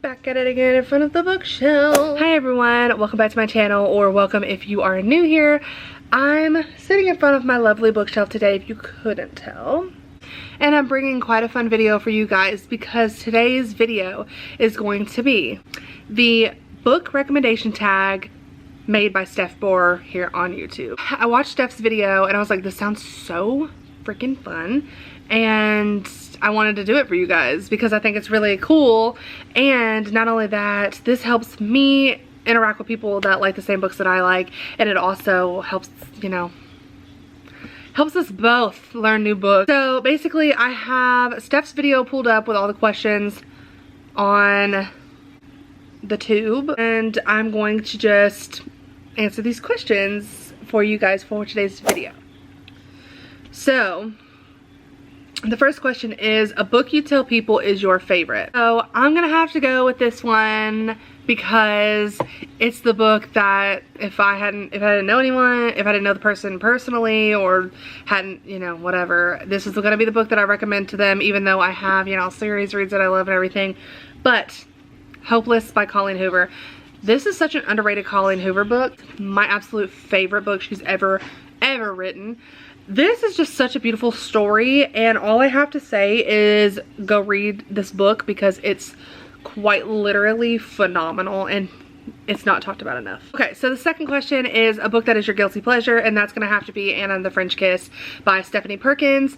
back at it again in front of the bookshelf. Hi everyone, welcome back to my channel, or welcome if you are new here. I'm sitting in front of my lovely bookshelf today, if you couldn't tell. And I'm bringing quite a fun video for you guys because today's video is going to be the book recommendation tag made by Steph Bohrer here on YouTube. I watched Steph's video and I was like, this sounds so freaking fun, and I wanted to do it for you guys because I think it's really cool. And not only that, this helps me interact with people that like the same books that I like, and it also helps, you know, helps us both learn new books. So basically I have Steph's video pulled up with all the questions on the tube, and I'm going to just answer these questions for you guys for today's video. So the first question is, a book you tell people is your favorite. So I'm gonna have to go with this one because it's the book that if I didn't know anyone, if I didn't know the person personally, or hadn't, you know, whatever, this is gonna be the book that I recommend to them, even though I have, you know, series reads that I love and everything. But Hopeless by Colleen Hoover. This is such an underrated Colleen Hoover book. My absolute favorite book she's ever written. This is just such a beautiful story, and all I have to say is go read this book because it's quite literally phenomenal and it's not talked about enough. Okay, so the second question is a book that is your guilty pleasure, and that's gonna have to be Anna and the French Kiss by Stephanie Perkins.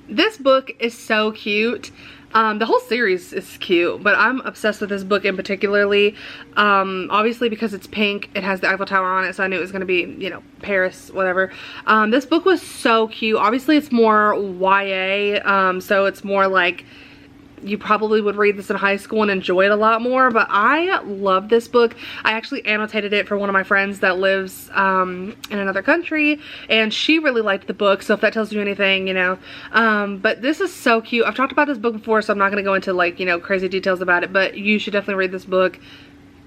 This book is so cute. The whole series is cute, but I'm obsessed with this book in particularly. Obviously because it's pink, it has the Eiffel Tower on it, so I knew it was going to be, you know, Paris, whatever. This book was so cute. Obviously it's more YA, so it's more like you probably would read this in high school and enjoy it a lot more, but I love this book. I actually annotated it for one of my friends that lives in another country, and she really liked the book, so if that tells you anything, you know. But this is so cute. I've talked about this book before, so I'm not going to go into, like, you know, crazy details about it, but you should definitely read this book.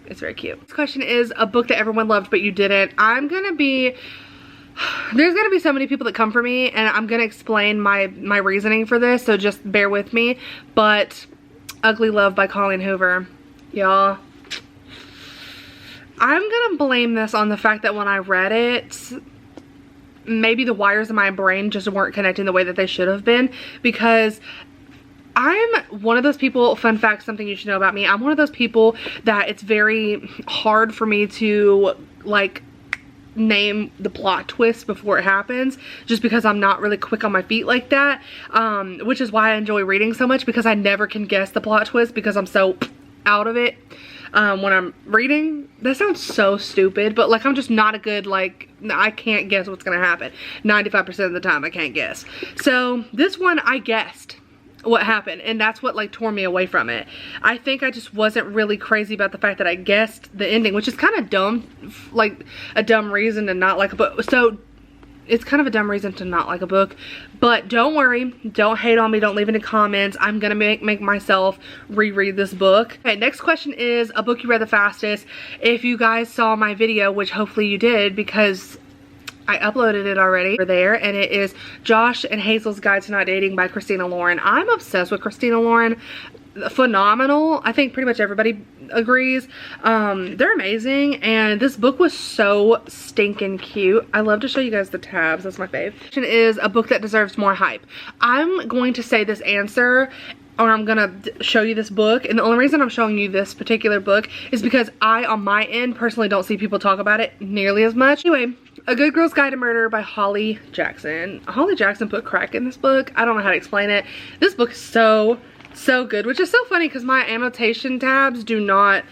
It's very cute. This question is a book that everyone loved but you didn't. There's gonna be so many people that come for me, and I'm gonna explain my reasoning for this, so just bear with me. But Ugly Love by Colleen Hoover, y'all, I'm gonna blame this on the fact that when I read it, maybe the wires in my brain just weren't connecting the way that they should have been, because I'm one of those people, fun fact, something you should know about me, I'm one of those people that it's very hard for me to, like, name the plot twist before it happens, just because I'm not really quick on my feet like that, which is why I enjoy reading so much, because I never can guess the plot twist because I'm so out of it when I'm reading. That sounds so stupid, but like I'm just not a good, like, I can't guess what's gonna happen 95% of the time. I can't guess. So this one I guessed what happened, and that's what like tore me away from it. I think I just wasn't really crazy about the fact that I guessed the ending, which is kind of dumb, like a dumb reason to not like a book. So it's kind of a dumb reason to not like a book, but don't worry, don't hate on me, don't leave any comments. I'm gonna make myself reread this book. Okay, next question is a book you read the fastest. If you guys saw my video, which hopefully you did because I uploaded it already over there, and it is Josh and Hazel's Guide to Not Dating by Christina Lauren. I'm obsessed with Christina Lauren. Phenomenal. I think pretty much everybody agrees. They're amazing, and this book was so stinking cute. I love to show you guys the tabs. That's my fave. Question is a book that deserves more hype. I'm going to say this answer, or I'm gonna show you this book, and the only reason I'm showing you this particular book is because I, on my end, personally don't see people talk about it nearly as much. Anyway, A Good Girl's Guide to Murder by Holly Jackson. Holly Jackson put crack in this book. I don't know how to explain it. This book is so good, which is so funny because my annotation tabs do not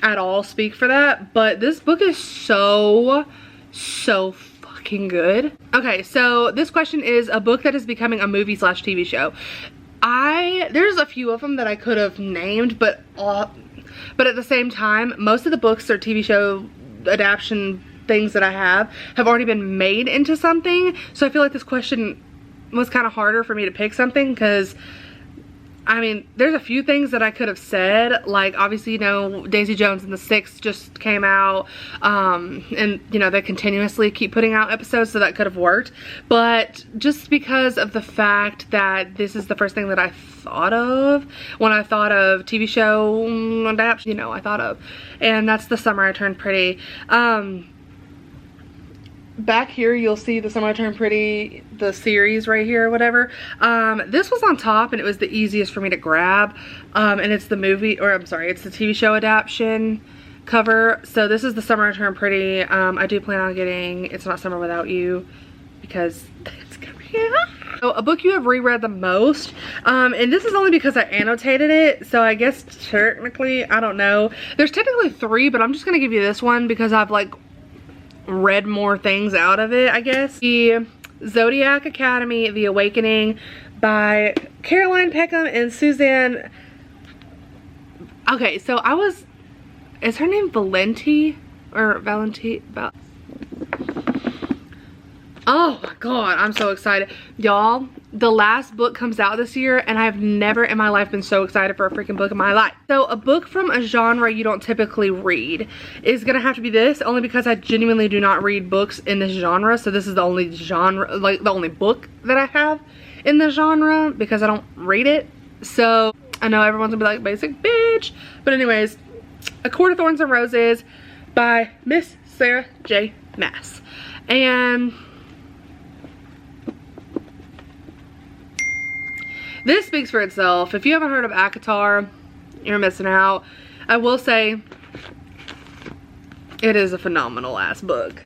at all speak for that, but this book is so fucking good. Okay, so this question is a book that is becoming a movie / TV show. There's a few of them that I could have named, but at the same time, most of the books or TV show adaptation things that I have already been made into something, so I feel like this question was kind of harder for me to pick something because I mean, there's a few things that I could have said, like obviously, you know, Daisy Jones and the Six just came out, and you know, they continuously keep putting out episodes, so that could have worked. But just because of the fact that this is the first thing that I thought of when I thought of TV show adaptation, you know, I thought of, and that's The Summer I Turned Pretty. Back here you'll see The Summer I Turned Pretty, the series right here or whatever. This was on top and it was the easiest for me to grab, and it's the movie, or I'm sorry, it's the TV show adaptation cover. So this is The Summer I Turned Pretty. I do plan on getting It's Not Summer Without You because it's coming out. So a book you have reread the most, and this is only because I annotated it, so I guess technically, I don't know, there's technically 3, but I'm just gonna give you this one because I've like read more things out of it, I guess. The Zodiac Academy, The Awakening by Caroline Peckham and Suzanne. Okay, so is her name Valenti? Or Valenti? Oh my god, I'm so excited. Y'all, the last book comes out this year and I've never in my life been so excited for a freaking book in my life. So a book from a genre you don't typically read is gonna have to be this, only because I genuinely do not read books in this genre. So this is the only genre, like the only book that I have in the genre because I don't read it. So I know everyone's gonna be like, basic bitch. But anyways, A Court of Thorns and Roses by Miss Sarah J. Maas. And this speaks for itself. If you haven't heard of ACOTAR, you're missing out. I will say it is a phenomenal ass book.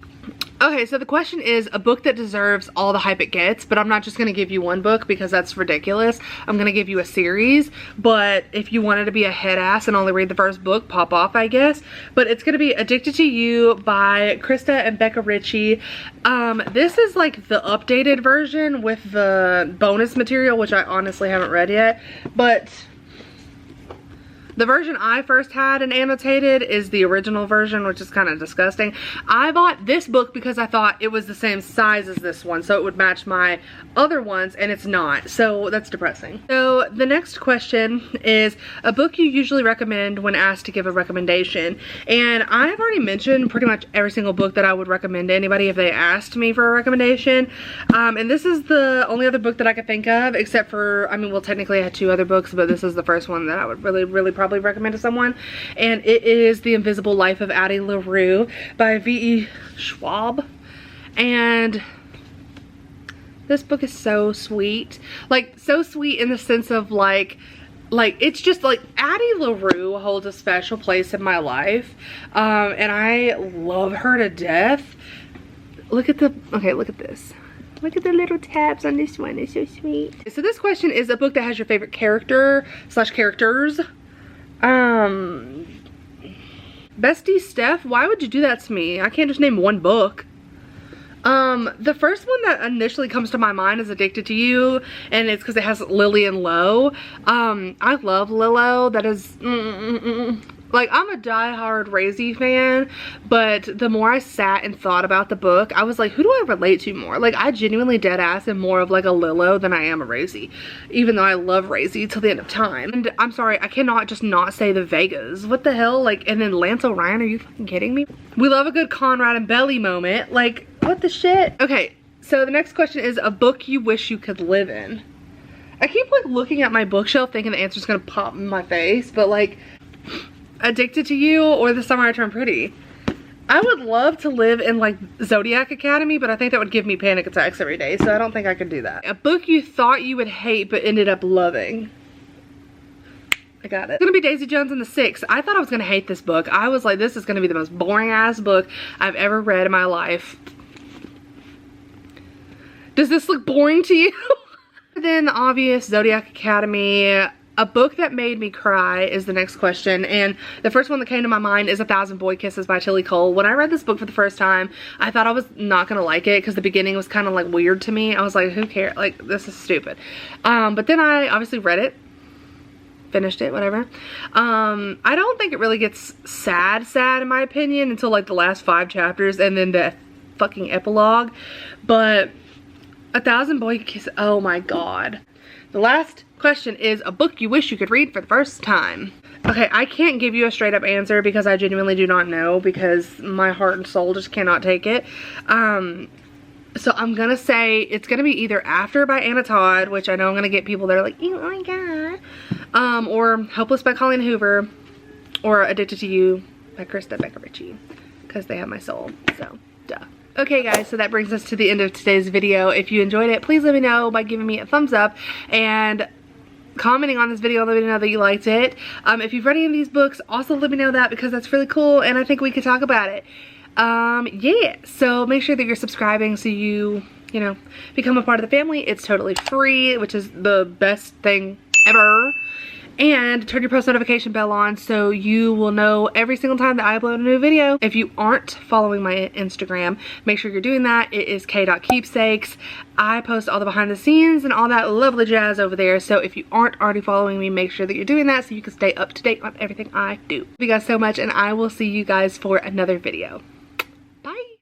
Okay, so the question is a book that deserves all the hype it gets, but I'm not just gonna give you one book because that's ridiculous. I'm gonna give you a series, but if you wanted to be a head ass and only read the first book, pop off, I guess. But it's gonna be Addicted to You by Krista and Becca Ritchie. This is like the updated version with the bonus material, which I honestly haven't read yet, but the version I first had and annotated is the original version, which is kind of disgusting. I bought this book because I thought it was the same size as this one, so it would match my other ones, and it's not. So that's depressing. So the next question is a book you usually recommend when asked to give a recommendation. And I've already mentioned pretty much every single book that I would recommend to anybody if they asked me for a recommendation. And this is the only other book that I could think of, except for, I mean, well, technically I had 2 other books, but this is the first one that I would really probably recommend to someone, and it is The Invisible Life of Addie LaRue by V.E. Schwab. And this book is so sweet, like so sweet in the sense of like it's just like Addie LaRue holds a special place in my life, and I love her to death. Look at the, okay, look at this. Look at the little tabs on this one, it's so sweet. So this question is a book that has your favorite character / characters. Bestie Steph, why would you do that to me? I can't just name one book. The first one that initially comes to my mind is Addicted to You, and it's because it has Lily and Lo. I love Lilo. That is, like, I'm a diehard Razy fan, but the more I sat and thought about the book, I was like, who do I relate to more? Like, I genuinely dead ass am more of like a Lilo than I am a Razy, even though I love Razy till the end of time. And I'm sorry, I cannot just not say the Vegas. What the hell? Like, and then Lance Orion, are you fucking kidding me? We love a good Conrad and Belly moment. Like, what the shit? Okay, so the next question is a book you wish you could live in. I keep like looking at my bookshelf thinking the answer's gonna pop in my face, but like, Addicted to You or The Summer I Turned Pretty. I would love to live in like Zodiac Academy, but I think that would give me panic attacks every day, so I don't think I could do that. A book you thought you would hate but ended up loving. I got it. It's gonna be Daisy Jones and the Six. I thought I was gonna hate this book. I was like, this is gonna be the most boring ass book I've ever read in my life. Does this look boring to you? Then the obvious Zodiac Academy. A book that made me cry is the next question, and the first one that came to my mind is 1,000 Boy Kisses by Tilly Cole. When I read this book for the first time, I thought I was not gonna like it because the beginning was kind of like weird to me. I was like, who cares? Like, this is stupid. But then I obviously read it, finished it, whatever. I don't think it really gets sad in my opinion until like the last 5 chapters and then the fucking epilogue. But 1,000 Boy Kisses, oh my god. The last Question is a book you wish you could read for the first time. Okay, I can't give you a straight up answer because I genuinely do not know, because my heart and soul just cannot take it. So I'm gonna say it's gonna be either After by Anna Todd, which I know I'm gonna get people that are like, oh my god. Or Hopeless by Colleen Hoover, or Addicted to You by Krista Becker Ritchie, because they have my soul, so duh. Okay guys, so that brings us to the end of today's video. If you enjoyed it, please let me know by giving me a thumbs up and commenting on this video. Let me know that you liked it. If you've read any of these books, also let me know that, because that's really cool and I think we could talk about it. Yeah, so make sure that you're subscribing so you know, become a part of the family. It's totally free, which is the best thing ever. And turn your post notification bell on so you will know every single time that I upload a new video. If you aren't following my Instagram, make sure you're doing that. It is k.keepsakes. I post all the behind the scenes and all that lovely jazz over there. So if you aren't already following me, make sure that you're doing that so you can stay up to date on everything I do. Thank you guys so much, and I will see you guys for another video.